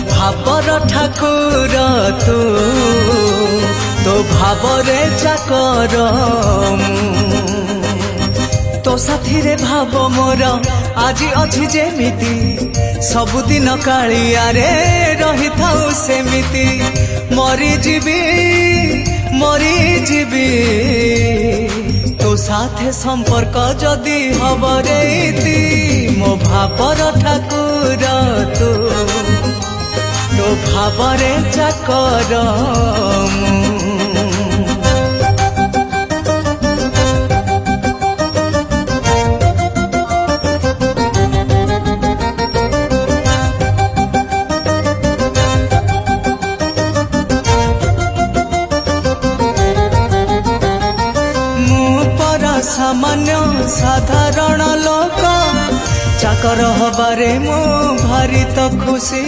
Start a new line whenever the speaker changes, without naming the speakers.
भावर ठाकुर तू तो भावरे चाकर तो साथी रे भाव मोर आज अच्छी जेमिति सबुदिन कालिया रे रही थाऊ सेमिति मरी जीवी तो साथे संपर्क जदि हब रे मो भावर ठाकुर तू तो भावरे चाकर सामान्य साधारण लोक चाकर हबारे मो भारी तो खुशी।